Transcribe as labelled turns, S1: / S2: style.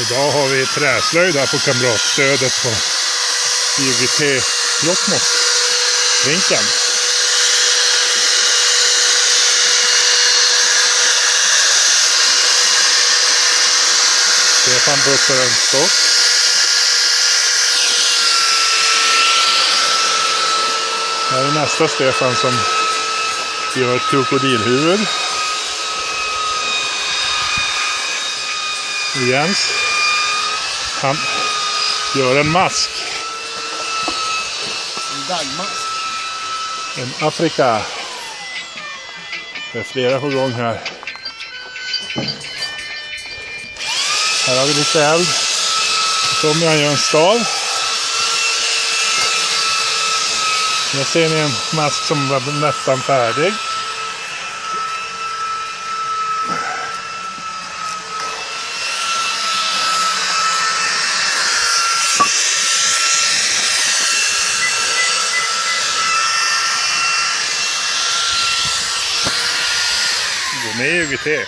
S1: Idag har vi träslöjd här på kamratstödet på IGT Jokkmokk-rinken. Stefan putsar en stock. Här är nästa Stefan som gör ett krokodilhuvud. Jens, han gör en mask.
S2: En dagmask.
S1: En Afrika. Det är flera på gång här. Här har vi lite eld. Så kommer jag göra en stav. Här ser ni en mask som var nästan färdig. Gå med i UGT.